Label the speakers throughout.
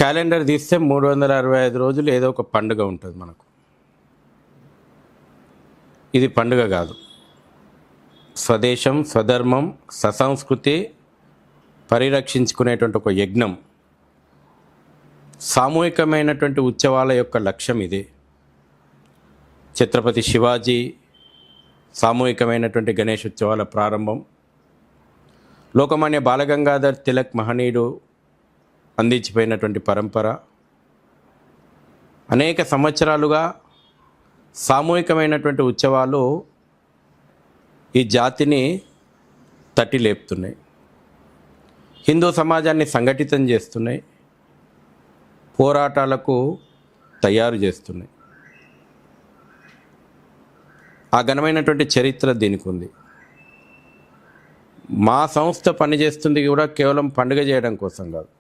Speaker 1: Calendar తీస్తే 365 రోజులు ఏదో ఒక పండుగ ఉంటుంది మనకు. ఇది పండుగ కాదు. స్వదేశం, స్వధర్మం, ససంస్కృతి పరిరక్షించుకునేటువంటి ఒక యజ్ఞం. సామూహికమైనటువంటి ఉత్సవాల యొక్క లక్ష్యం ఇదే. ఛత్రపతి శివాజీ సామూహికమైనటువంటి గణేశోత్సవాల ప్రారంభం, లోకమాన్య బాలగంగాధర్ తిలక్ మహనీయుడు అందించిపోయినటువంటి పరంపర, అనేక సంవత్సరాలుగా సామూహికమైనటువంటి ఉత్సవాలు ఈ జాతిని తట్టి లేపుతున్నాయి, హిందూ సమాజాన్ని సంఘటితం చేస్తున్నాయి, పోరాటాలకు తయారు చేస్తున్నాయి. ఆ ఘనమైనటువంటి చరిత్ర దీనికి ఉంది. మా సంస్థ పనిచేస్తుంది కూడా కేవలం పండుగ చేయడం కోసం కాదు,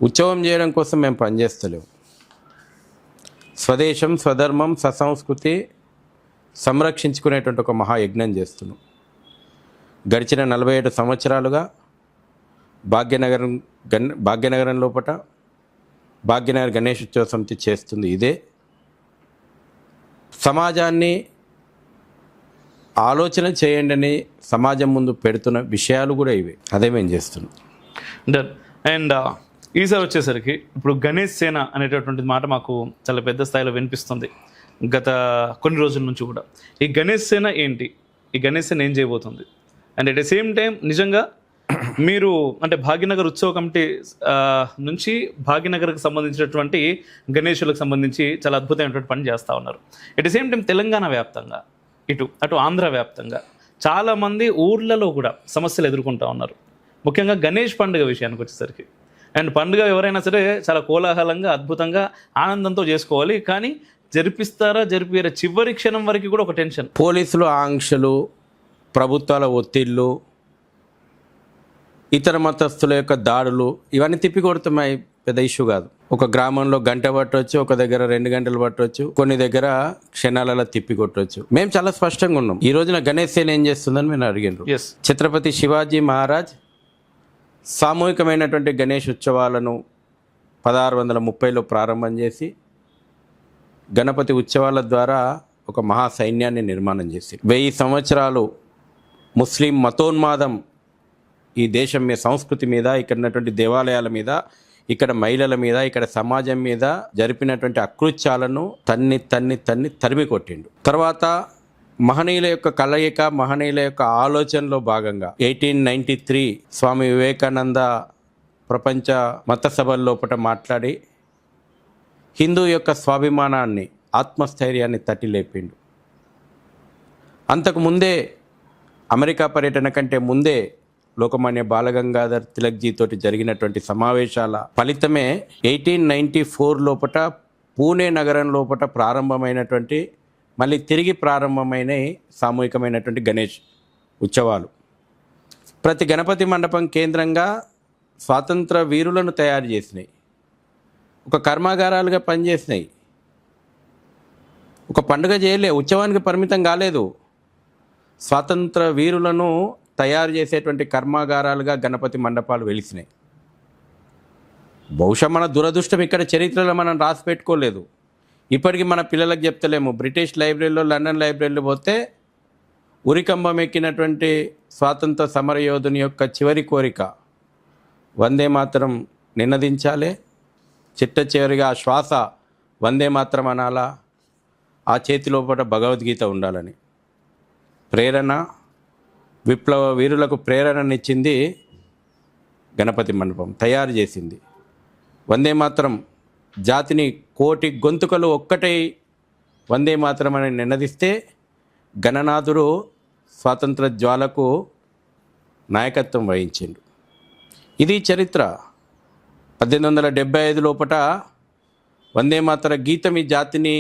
Speaker 1: ఉత్సవం చేయడం కోసం మేము పనిచేస్తలేము. స్వదేశం, స్వధర్మం, ససంస్కృతి సంరక్షించుకునేటువంటి ఒక మహాయజ్ఞం చేస్తున్నాం. గడిచిన 47 సంవత్సరాలుగా భాగ్యనగరం లోపల భాగ్యనగర్ గణేశోత్సవ సమితి చేస్తుంది ఇదే. సమాజాన్ని ఆలోచన చేయండి అని సమాజం ముందు పెడుతున్న విషయాలు కూడా ఇవే. అదే మేము చేస్తున్నాం.
Speaker 2: అండ్ ఈసారి వచ్చేసరికి ఇప్పుడు గణేష్ సేన అనేటటువంటి మాట మాకు చాలా పెద్ద స్థాయిలో వినిపిస్తుంది గత కొన్ని రోజుల నుంచి కూడా. ఈ గణేష్ సేన ఏంటి, ఈ గణేష్ సేన ఏం చేయబోతుంది, and at the same time నిజంగా మీరు అంటే భాగ్యనగర్ ఉత్సవ కమిటీ నుంచి భాగ్యనగర్కి సంబంధించినటువంటి గణేశులకు సంబంధించి చాలా అద్భుతమైనటువంటి పని చేస్తూ ఉన్నారు. At the same time Telangana వ్యాప్తంగా అటు ఆంధ్ర వ్యాప్తంగా చాలామంది ఊర్లలో కూడా సమస్యలు ఎదుర్కొంటూ ఉన్నారు, ముఖ్యంగా గణేష్ పండుగ విషయానికి వచ్చేసరికి. అండ్ పండుగ ఎవరైనా సరే చాలా కోలాహలంగా అద్భుతంగా ఆనందంతో చేసుకోవాలి, కానీ జరిపిరే చివరి క్షణం వరకు కూడా ఒక టెన్షన్.
Speaker 1: పోలీసులు ఆంక్షలు, ప్రభుత్వాల ఒత్తిళ్ళు, ఇతర మతస్థుల యొక్క దాడులు ఇవన్నీ తిప్పికొడుతున్నాయి. పెద్ద ఇష్యూ కాదు. ఒక గ్రామంలో గంట పట్టవచ్చు, ఒక దగ్గర 2 గంటలు పట్టవచ్చు, కొన్ని దగ్గర క్షణాలలో తిప్పికొట్టవచ్చు. మేము చాలా స్పష్టంగా ఉన్నాం. ఈ రోజున గణేష్ సేన ఏం చేస్తుందని మేము అడిగినారు. ఛత్రపతి శివాజీ మహారాజ్ సామూహికమైనటువంటి గణేష్ ఉత్సవాలను 1630లో ప్రారంభం చేసి గణపతి ఉత్సవాల ద్వారా ఒక మహా సైన్యాన్ని నిర్మాణం చేసి 1000 సంవత్సరాలు ముస్లిం మతోన్మాదం ఈ దేశం మీద, సంస్కృతి మీద, ఇక్కడ ఉన్నటువంటి దేవాలయాల మీద, ఇక్కడ మహిళల మీద, ఇక్కడ సమాజం మీద జరిపినటువంటి అకృత్యాలను తరిమి కొట్టిండు. తర్వాత మహనీయుల యొక్క కలయిక, మహనీయుల యొక్క ఆలోచనలో భాగంగా 1893 స్వామి వివేకానంద ప్రపంచ మత సభల లోపల మాట్లాడి హిందూ యొక్క స్వాభిమానాన్ని, ఆత్మస్థైర్యాన్ని తట్టి లేపిండు. అంతకుముందే అమెరికా పర్యటన కంటే ముందే లోకమాన్య బాలగంగాధర్ తిలక్జీ తోటి జరిగినటువంటి సమావేశాల ఫలితమే 1894 లోపల పూణే నగరం లోపల ప్రారంభమైనటువంటి, మళ్ళీ తిరిగి ప్రారంభమైన సామూహికమైనటువంటి గణేష్ ఉత్సవాలు. ప్రతి గణపతి మండపం కేంద్రంగా స్వాతంత్ర వీరులను తయారు చేసినాయి, ఒక కర్మాగారాలుగా పనిచేసినాయి. ఒక పండుగ చేయలే, ఉత్సవానికి పరిమితం కాలేదు. స్వాతంత్ర వీరులను తయారు చేసేటువంటి కర్మాగారాలుగా గణపతి మండపాలు వెలిసినాయి. బహుశా మన దురదృష్టం ఇక్కడ చరిత్రలో మనం రాసి పెట్టుకోలేదు. ఇప్పటికీ మన పిల్లలకు చెప్తలేము. బ్రిటిష్ లైబ్రరీలో, లండన్ లైబ్రరీలో పోతే ఉరికంబం ఎక్కినటువంటి స్వాతంత్ర సమరయోధుని యొక్క చివరి కోరిక వందే మాతరం నినదించాలి, చిట్ట చివరిగా ఆ శ్వాస వందే మాతరం అనాలా, ఆ చేతిలోపట భగవద్గీత ఉండాలని. ప్రేరణ, విప్లవ వీరులకు ప్రేరణనిచ్చింది గణపతి మండపం, తయారు చేసింది. వందే మాతరం జాతిని కోటి గొంతుకలు ఒక్కటై వందే మాతరం అని నినదిస్తే గణనాథుడు స్వాతంత్ర జ్వాలకు నాయకత్వం వహించిండు. ఇది చరిత్ర. 1875 లోపల వందే మాతర గీతం ఈ జాతిని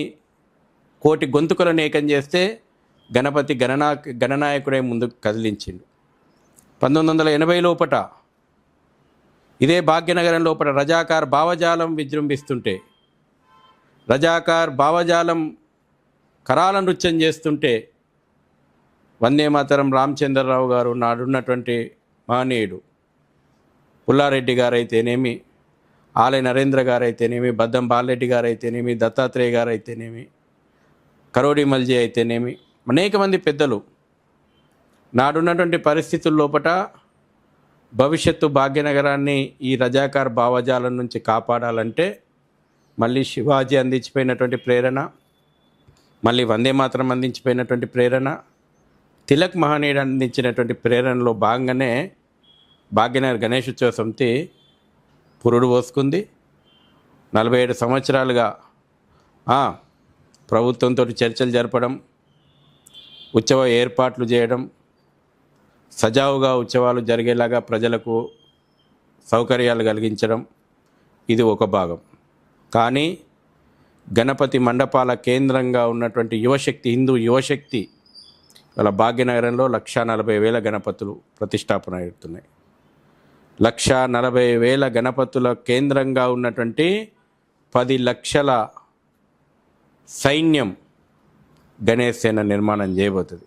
Speaker 1: కోటి గొంతుకలను ఏకం చేస్తే గణపతి గణనాయకుడై ముందుకు కదిలించిండు. 1980 లోపల ఇదే భాగ్యనగరం లోపల రజాకార్ భావజాలం విజృంభిస్తుంటే, రజాకార్ భావజాలం కరాల నృత్యం చేస్తుంటే వందే మాతరం రామచంద్రరావు గారు, నాడున్నటువంటి మహనీయుడు పుల్లారెడ్డి గారు అయితేనేమి, ఆలయ నరేంద్ర గారు అయితేనేమి, బద్దం బాలరెడ్డి గారు అయితేనేమి, దత్తాత్రేయ గారు అయితేనేమి, కరోడి మల్జీ అయితేనేమి, అనేక మంది పెద్దలు నాడున్నటువంటి పరిస్థితుల లోపట భవిష్యత్తు భాగ్యనగరాన్ని ఈ రజాకార్ భావజాలం నుంచి కాపాడాలంటే మళ్ళీ శివాజీ అందించిపోయినటువంటి ప్రేరణ, మళ్ళీ వందే మాతరం అందించిపోయినటువంటి ప్రేరణ, తిలక్ మహనీయుడు అందించినటువంటి ప్రేరణలో భాగంగానే భాగ్యనగర్ గణేశోత్సవ సమితి పురుడు పోసుకుంది. 47 సంవత్సరాలుగా ప్రభుత్వంతో చర్చలు జరపడం, ఉత్సవ ఏర్పాట్లు చేయడం, సజావుగా ఉత్సవాలు జరిగేలాగా ప్రజలకు సౌకర్యాలు కలిగించడం ఇది ఒక భాగం. కానీ గణపతి మండపాల కేంద్రంగా ఉన్నటువంటి యువశక్తి, హిందూ యువశక్తి వాళ్ళ భాగ్యనగరంలో 1,40,000 గణపతులు ప్రతిష్టాపన అవుతున్నాయి. 1,40,000 గణపతుల కేంద్రంగా ఉన్నటువంటి 10 లక్షల సైన్యం గణేష్ సేన నిర్మాణం చేయబోతుంది.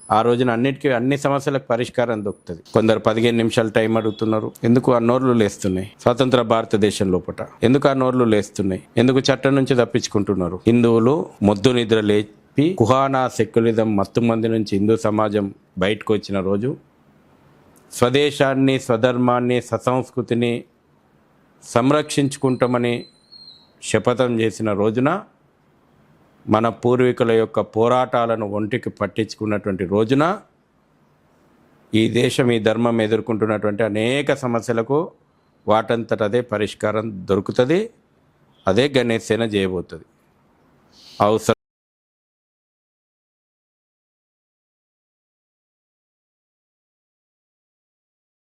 Speaker 1: ఆ రోజున అన్ని సమస్యలకు పరిష్కారం దొరుకుతుంది. కొందరు 15 నిమిషాలు టైం అడుగుతున్నారు. ఎందుకు ఆ నోర్లు లేస్తున్నాయి? స్వతంత్ర భారతదేశం లోపల ఎందుకు ఆ నోర్లు లేస్తున్నాయి? ఎందుకు చట్టం నుంచి తప్పించుకుంటున్నారు? హిందువులు మొద్దు నిద్ర లేపి కుహానా సెక్యులిజం మత్తుమంది నుంచి హిందూ సమాజం బయటకు వచ్చిన రోజు, స్వదేశాన్ని, స్వధర్మాన్ని, ససంస్కృతిని సంరక్షించుకుంటామని శపథం చేసిన రోజున, మన పూర్వీకుల యొక్క పోరాటాలను ఒంటికి పట్టించుకున్నటువంటి రోజున ఈ దేశం, ఈ ధర్మం ఎదుర్కొంటున్నటువంటి అనేక సమస్యలకు వాటంతట అదే పరిష్కారం దొరుకుతుంది. అదే గణేష్ సేన చేయబోతుంది. అవసరం